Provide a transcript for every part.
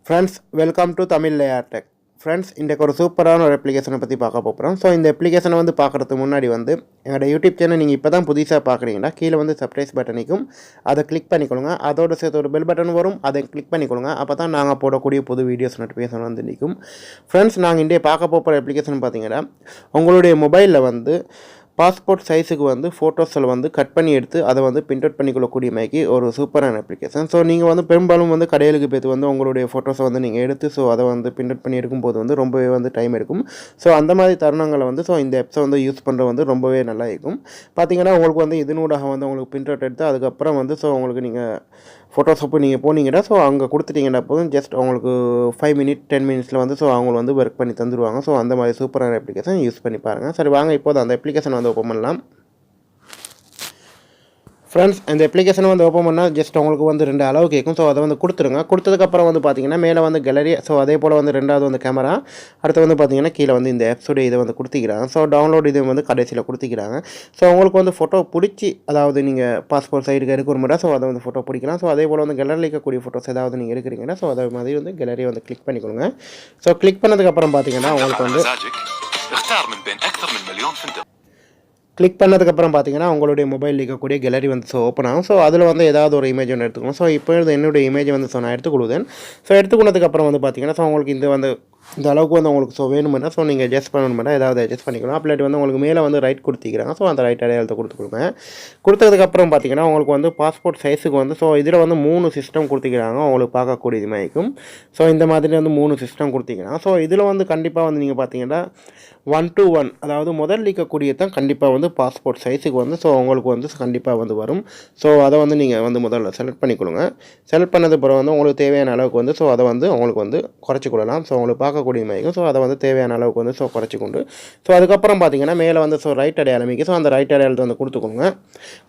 Friends, welcome to Tamil Layer Tech. Friends, இன்றைக்கு ஒரு சூப்பரான ஒரு அப்ளிகேஷனை பற்றி பார்க்க போகிறோம். ஸோ இந்த அப்ளிகேஷனை வந்து பார்க்குறதுக்கு முன்னாடி வந்து எங்களோட யூடியூப் சேனல் நீங்கள் இப்போ தான் புதுசாக பார்க்குறீங்கன்னா கீழே வந்து சப்ஸ்கிரைப் பட்டனைக்கும் அதை கிளிக் பண்ணிக்கொள்ளுங்க. அதோடு சேர்த்து ஒரு பெல் பட்டன் வரும், அதை கிளிக் பண்ணிக்கொள்ளுங்க. அப்போ தான் நாங்கள் போடக்கூடிய புது வீடியோஸ் நோட்டிஃபிகேஷன் வந்து நிற்கும். ஃப்ரெண்ட்ஸ், நாங்கள் இன்றைய பார்க்க போகிற அப்ளிகேஷன் பார்த்தீங்கன்னா உங்களுடைய மொபைலில் வந்து பாஸ்போர்ட் சைஸுக்கு வந்து ஃபோட்டோஸில் வந்து கட் பண்ணி எடுத்து அதை வந்து பிரிண்ட் அவுட் பண்ணிக்கொள்ளக்கூடிய மாதிரி ஒரு சூப்பரான அப்ளிகேஷன். ஸோ நீங்கள் வந்து பெரும்பாலும் வந்து கடைகளுக்கு போய்த்து வந்து உங்களுடைய ஃபோட்டோஸை வந்து நீங்கள் எடுத்து ஸோ அதை வந்து பிரிண்ட் அவுட் பண்ணி எடுக்கும்போது வந்து ரொம்பவே வந்து டைம் எடுக்கும். ஸோ அந்த மாதிரி தருணங்களை வந்து ஸோ இந்த ஆப்ஸை வந்து யூஸ் பண்ணுறது வந்து ரொம்பவே நல்லா இருக்கும். பார்த்தீங்கன்னா உங்களுக்கு வந்து இதனூடாக வந்து உங்களுக்கு பிரிண்ட் அவுட் எடுத்து அதுக்கப்புறம் வந்து ஸோ உங்களுக்கு நீங்கள் ஃபோட்டோஷாப்பு நீங்கள் போனீங்கன்னா ஸோ அங்கே கொடுத்துட்டீங்கன்னா போதும் ஜஸ்ட் உங்களுக்கு 5 மினிட் 10 மினிட்ஸில் வந்து ஸோ அவங்க வந்து ஒர்க் பண்ணி தந்துடுவாங்க. ஸோ அந்த மாதிரி சூப்பரான அப்ளிகேஷன் யூஸ் பண்ணி பாருங்கள். சரி, வாங்க இப்போது அந்த அப்ளிகேஷன் வந்து ஓப்பன் பண்ணலாம். ஃப்ரெண்ட்ஸ், இந்த அப்ளிகேஷனை வந்து ஓப்பன் பண்ணால் ஜஸ்ட் உங்களுக்கு வந்து 2 அளவு கேட்கும். ஸோ அதை வந்து கொடுத்துருங்க. கொடுத்ததுக்கப்புறம் வந்து பார்த்தீங்கன்னா மேலே வந்து கேலரி, ஸோ அதே போல் வந்து 2வது வந்து கேமரா, அடுத்து வந்து பார்த்தீங்கன்னா கீழே வந்து இந்த ஆப்ஸோடைய இதை வந்து கொடுத்துக்கிறாங்க. ஸோ டவுன்லோட் இது வந்து கடைசியில் கொடுத்துக்கிறாங்க. ஸோ உங்களுக்கு வந்து ஃபோட்டோ பிடிச்சி, அதாவது நீங்கள் பாஸ்போர்ட் சைடுக்கு எடுக்கிற ஸோ அதை வந்து ஃபோட்டோ பிடிக்கலாம். ஸோ அதே போல் வந்து கேலரியில் இருக்கக்கூடிய ஃபோட்டோஸ் ஏதாவது நீங்கள் எடுக்கிறீங்கன்னா ஸோ அதே மாதிரி வந்து கேலரியை வந்து கிளிக் பண்ணிக்கொள்ளுங்க. ஸோ கிளிக் பண்ணதுக்கப்புறம் பார்த்தீங்கன்னா உங்களுக்கு வந்து கிளிக் பண்ணதுக்கப்புறம் பார்த்தீங்கன்னா உங்களுடைய மொபைலில் இருக்கக்கூடிய கேலரி வந்து ஸோ ஓப்பன் ஆகும். ஸோ அதில் வந்து ஏதாவது ஒரு இமேஜ் ஒன்று எடுத்துக்கணும். ஸோ இப்போ என்னுடைய இமேஜ் வந்து ஸோ நான் எடுத்துக்கொள்ளுதேன். ஸோ எடுத்துக்கொண்டதுக்கப்புறம் வந்து பார்த்தீங்கன்னா ஸோ உங்களுக்கு இந்த அளவுக்கு வந்து உங்களுக்கு ஸோ வேணுமென்னா ஸோ நீங்கள் அட்ஜஸ்ட் பண்ணணுமென்னா ஏதாவது அட்ஜஸ்ட் பண்ணிக்கலாம். அப்லேட் வந்து உங்களுக்கு மேலே வந்து ரைட் கொடுத்திக்கிறாங்க. ஸோ அந்த ரைட் அடையாளத்தை கொடுத்துக்கொடுங்க. கொடுத்ததுக்கப்புறம் பார்த்தீங்கன்னா உங்களுக்கு வந்து பாஸ்போர்ட் சைஸுக்கு வந்து ஸோ இதில் வந்து 3 சிஸ்டம் கொடுத்திக்கிறாங்க. உங்களுக்கு பார்க்கக்கூடிய மாதிரிக்கும் ஸோ இந்த மாதிரி வந்து 3 சிஸ்டம் கொடுத்திக்கிறாங்க. ஸோ இதில் வந்து கண்டிப்பாக வந்து நீங்கள் பார்த்தீங்கன்னா 1:1, அதாவது முதல் இருக்கக்கூடிய தான் கண்டிப்பாக வந்து பாஸ்போர்ட் சைஸுக்கு வந்து ஸோ உங்களுக்கு வந்து கண்டிப்பாக வந்து வரும். ஸோ அதை வந்து நீங்கள் வந்து முதல்ல செலக்ட் பண்ணிக்கொள்ளுங்க. செலக்ட் பண்ணது பிறகு வந்து உங்களுக்கு தேவையான அளவுக்கு வந்து ஸோ அதை வந்து உங்களுக்கு வந்து குறைச்சி கொள்ளலாம். ஸோ உங்களுக்கு பார்க்கக்கூடிய மாதிரி ஸோ அதை வந்து தேவையான அளவுக்கு வந்து ஸோ குறைச்சி கொண்டு ஸோ அதுக்கப்புறம் பார்த்தீங்கன்னா மேலே வந்து ஸோ ரைட் அடையாளமிக்கு ஸோ அந்த ரைட் அடையாளத்தை வந்து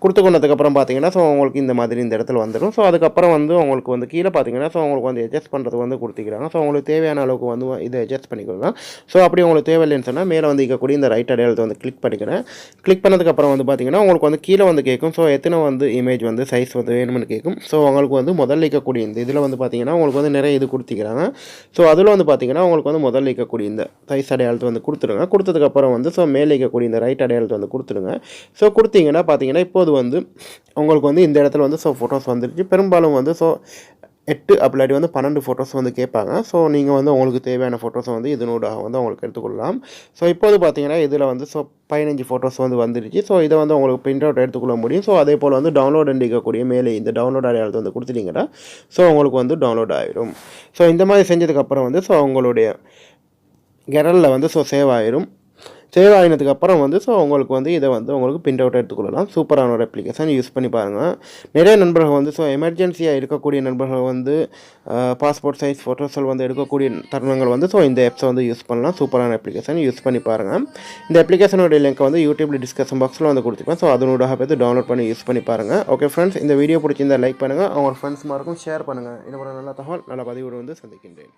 கொடுத்துக்கொண்டதுக்கப்புறம் பார்த்தீங்கன்னா ஸோ உங்களுக்கு இந்த மாதிரி இந்த இடத்துல வந்துடும். ஸோ அதுக்கப்புறம் வந்து உங்களுக்கு வந்து கீழே பார்த்தீங்கன்னா ஸோ உங்களுக்கு வந்து அட்ஜஸ்ட் பண்ணுறது வந்து கொடுத்துக்கிறாங்க. ஸோ உங்களுக்கு தேவையான அளவுக்கு வந்து இதை அட்ஜஸ்ட் பண்ணிக்கொள்ளலாம். ஸோ அப்படி உங்களுக்கு தேவையில்லைன்னு சொன்னால் மேலே வந்து இருக்கக்கூடிய இந்த ரைட் அடையாளத்தை வந்து கிளிக் பண்ணிக்கிறேன். கிளிக் பண்ணதுக்கப்புறம் வந்து பார்த்தீங்கன்னா உங்களுக்கு வந்து கீழே வந்து கேட்கும். ஸோ எத்தனை வந்து இமேஜ் வந்து சைஸ் வந்து வேணும்னு கேட்கும். ஸோ உங்களுக்கு வந்து முதல்ல இருக்கக்கூடிய இந்த இதில் வந்து பார்த்தீங்கன்னா உங்களுக்கு வந்து நிறைய இது கொடுத்துக்கிறாங்க. ஸோ அதில் வந்து பார்த்தீங்கன்னா உங்களுக்கு வந்து முதல்ல இருக்கக்கூடிய இந்த சைஸ் அடையாளத்தை வந்து கொடுத்துருங்க. கொடுத்ததுக்கப்புறம் வந்து ஸோ மேலே இருக்கக்கூடிய இந்த ரைட் அடையாளத்தை வந்து கொடுத்துருங்க. ஸோ கொடுத்தீங்கன்னா பார்த்தீங்கன்னா இப்போது வந்து உங்களுக்கு வந்து இந்த இடத்துல வந்து ஸோ ஃபோட்டோஸ் வந்துருச்சு. பெரும்பாலும் வந்து ஸோ 8 அப்படி வந்து 12 ஃபோட்டோஸ் வந்து கேட்பாங்க. ஸோ நீங்கள் வந்து உங்களுக்கு தேவையான ஃபோட்டோஸை வந்து இதனோட வந்து உங்களுக்கு எடுத்துக்கொள்ளலாம். ஸோ இப்போது பார்த்தீங்கன்னா இதில் வந்து ஸோ 15 ஃபோட்டோஸ் வந்து வந்துருச்சு. ஸோ இதை வந்து உங்களுக்கு பிரிண்ட் அவுட் எடுத்துக்கொள்ள முடியும். ஸோ அதே போல் வந்து டவுன்லோட் இருக்கக்கூடிய மேலே இந்த டவுன்லோட் அடையாளத்தை வந்து கொடுத்துட்டீங்கன்னா ஸோ உங்களுக்கு வந்து டவுன்லோட் ஆகிடும். ஸோ இந்த மாதிரி செஞ்சதுக்கப்புறம் வந்து ஸோ உங்களுடைய கேலரியில் வந்து ஸோ சேவ் ஆகிடும். சேவ் ஆகினதுக்கப்புறம் வந்து ஸோ உங்களுக்கு வந்து இதை வந்து உங்களுக்கு பிரிண்ட் அவுட் எடுத்துக்கொள்ளலாம். சூப்பரான ஒரு அப்ளிகேஷன், யூஸ் பண்ணி பாருங்கள். நிறைய நண்பர்கள் வந்து ஸோ எமர்ஜென்சியாக இருக்கக்கூடிய நண்பர்கள் வந்து பாஸ்போர்ட் சைஸ் ஃபோட்டோஸில் வந்து எடுக்கக்கூடிய தருணங்கள் வந்து ஸோ இந்த ஆப்ஸை வந்து யூஸ் பண்ணலாம். சூப்பரான அப்ளிகேஷன், யூஸ் பண்ணி பாருங்கள். இந்த அப்ளிகேஷனோட லிங்க் வந்து யூடியூப்ல டிஸ்கஷன் பாக்ஸில் வந்து கொடுத்துருப்பேன். ஸோ அதனோட பார்த்து டவுன்லோட் பண்ணி யூஸ் பண்ணி பாருங்கள். ஓகே ஃப்ரெண்ட்ஸ், இந்த வீடியோ பிடிச்சிருந்தால் லைக் பண்ணுங்கள், அவங்க ஃப்ரெண்ட்ஸ் மாருக்கும் ஷேர் பண்ணுங்கள். இன்னும் ஒரு நல்ல தகவல் நல்ல பதிவோடு வந்து சந்திக்கின்றேன்.